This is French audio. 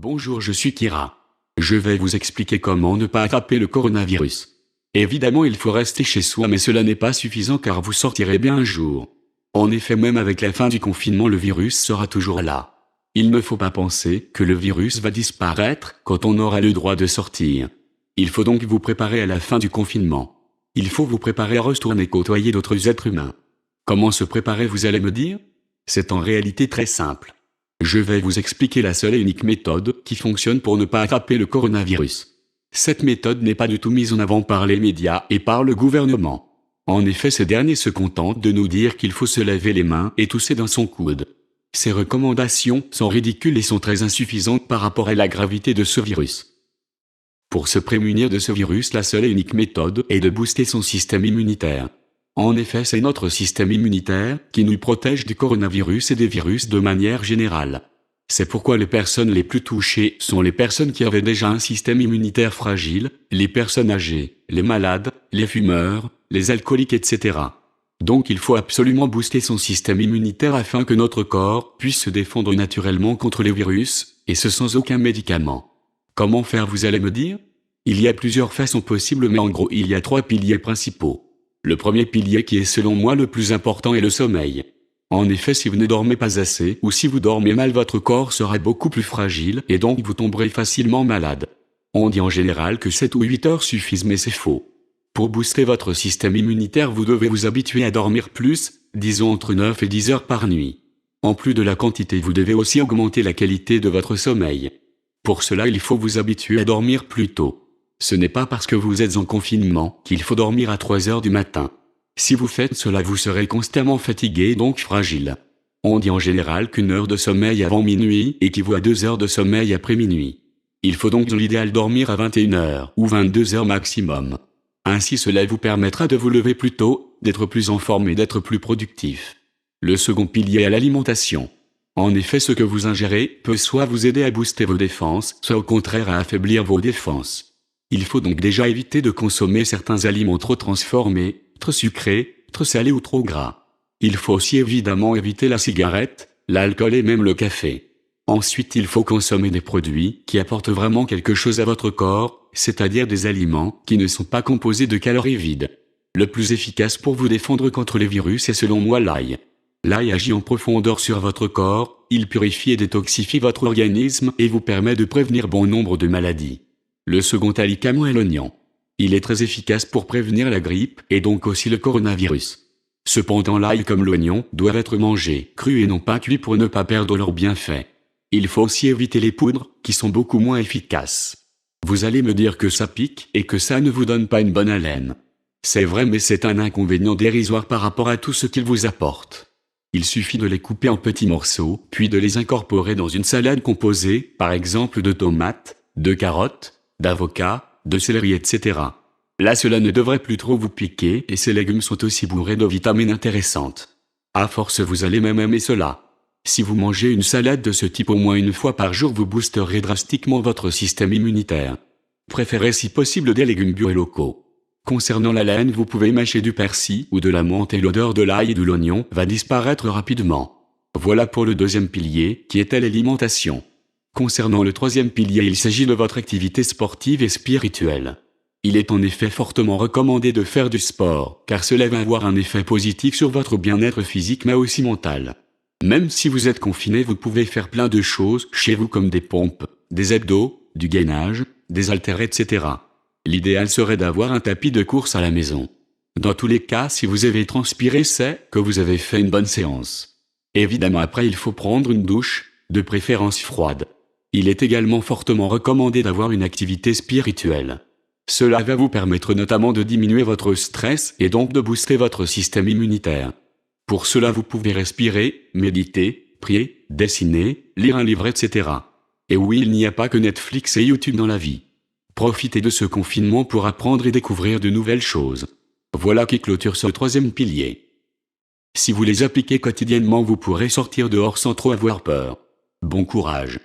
Bonjour, je suis Kira. Je vais vous expliquer comment ne pas attraper le coronavirus. Évidemment, il faut rester chez soi, mais cela n'est pas suffisant car vous sortirez bien un jour. En effet, même avec la fin du confinement, le virus sera toujours là. Il ne faut pas penser que le virus va disparaître quand on aura le droit de sortir. Il faut donc vous préparer à la fin du confinement. Il faut vous préparer à retourner côtoyer d'autres êtres humains. Comment se préparer, vous allez me dire? C'est en réalité très simple. Je vais vous expliquer la seule et unique méthode qui fonctionne pour ne pas attraper le coronavirus. Cette méthode n'est pas du tout mise en avant par les médias et par le gouvernement. En effet, ces derniers se contentent de nous dire qu'il faut se laver les mains et tousser dans son coude. Ces recommandations sont ridicules et sont très insuffisantes par rapport à la gravité de ce virus. Pour se prémunir de ce virus, la seule et unique méthode est de booster son système immunitaire. En effet, c'est notre système immunitaire qui nous protège du coronavirus et des virus de manière générale. C'est pourquoi les personnes les plus touchées sont les personnes qui avaient déjà un système immunitaire fragile, les personnes âgées, les malades, les fumeurs, les alcooliques, etc. Donc il faut absolument booster son système immunitaire afin que notre corps puisse se défendre naturellement contre les virus, et ce sans aucun médicament. Comment faire, vous allez me dire? Il y a plusieurs façons possibles, mais en gros il y a 3 piliers principaux. Le premier pilier, qui est selon moi le plus important, est le sommeil. En effet, si vous ne dormez pas assez ou si vous dormez mal, votre corps sera beaucoup plus fragile et donc vous tomberez facilement malade. On dit en général que 7 ou 8 heures suffisent, mais c'est faux. Pour booster votre système immunitaire, vous devez vous habituer à dormir plus, disons entre 9 et 10 heures par nuit. En plus de la quantité, vous devez aussi augmenter la qualité de votre sommeil. Pour cela, il faut vous habituer à dormir plus tôt. Ce n'est pas parce que vous êtes en confinement qu'il faut dormir à 3 heures du matin. Si vous faites cela, vous serez constamment fatigué et donc fragile. On dit en général qu'une heure de sommeil avant minuit équivaut à 2 heures de sommeil après minuit. Il faut donc dans l'idéal dormir à 21 heures ou 22 heures maximum. Ainsi cela vous permettra de vous lever plus tôt, d'être plus en forme et d'être plus productif. Le second pilier est l'alimentation. En effet, ce que vous ingérez peut soit vous aider à booster vos défenses, soit au contraire à affaiblir vos défenses. Il faut donc déjà éviter de consommer certains aliments trop transformés, trop sucrés, trop salés ou trop gras. Il faut aussi évidemment éviter la cigarette, l'alcool et même le café. Ensuite, il faut consommer des produits qui apportent vraiment quelque chose à votre corps, c'est-à-dire des aliments qui ne sont pas composés de calories vides. Le plus efficace pour vous défendre contre les virus est selon moi l'ail. L'ail agit en profondeur sur votre corps, il purifie et détoxifie votre organisme et vous permet de prévenir bon nombre de maladies. Le second aliment est l'oignon. Il est très efficace pour prévenir la grippe et donc aussi le coronavirus. Cependant, l'ail comme l'oignon doivent être mangés crus et non pas cuits pour ne pas perdre leurs bienfaits. Il faut aussi éviter les poudres, qui sont beaucoup moins efficaces. Vous allez me dire que ça pique et que ça ne vous donne pas une bonne haleine. C'est vrai, mais c'est un inconvénient dérisoire par rapport à tout ce qu'ils vous apportent. Il suffit de les couper en petits morceaux, puis de les incorporer dans une salade composée, par exemple de tomates, de carottes, d'avocats, de céleri, etc. Là, cela ne devrait plus trop vous piquer et ces légumes sont aussi bourrés de vitamines intéressantes. À force, vous allez même aimer cela. Si vous mangez une salade de ce type au moins une fois par jour, vous boosterez drastiquement votre système immunitaire. Préférez si possible des légumes bio et locaux. Concernant la laine, vous pouvez mâcher du persil ou de la menthe et l'odeur de l'ail et de l'oignon va disparaître rapidement. Voilà pour le deuxième pilier, qui était l'alimentation. Concernant le troisième pilier, il s'agit de votre activité sportive et spirituelle. Il est en effet fortement recommandé de faire du sport, car cela va avoir un effet positif sur votre bien-être physique mais aussi mental. Même si vous êtes confiné, vous pouvez faire plein de choses chez vous comme des pompes, des abdos, du gainage, des haltères, etc. L'idéal serait d'avoir un tapis de course à la maison. Dans tous les cas, si vous avez transpiré, c'est que vous avez fait une bonne séance. Évidemment, après il faut prendre une douche, de préférence froide. Il est également fortement recommandé d'avoir une activité spirituelle. Cela va vous permettre notamment de diminuer votre stress et donc de booster votre système immunitaire. Pour cela, vous pouvez respirer, méditer, prier, dessiner, lire un livre, etc. Et oui, il n'y a pas que Netflix et YouTube dans la vie. Profitez de ce confinement pour apprendre et découvrir de nouvelles choses. Voilà qui clôture ce troisième pilier. Si vous les appliquez quotidiennement, vous pourrez sortir dehors sans trop avoir peur. Bon courage.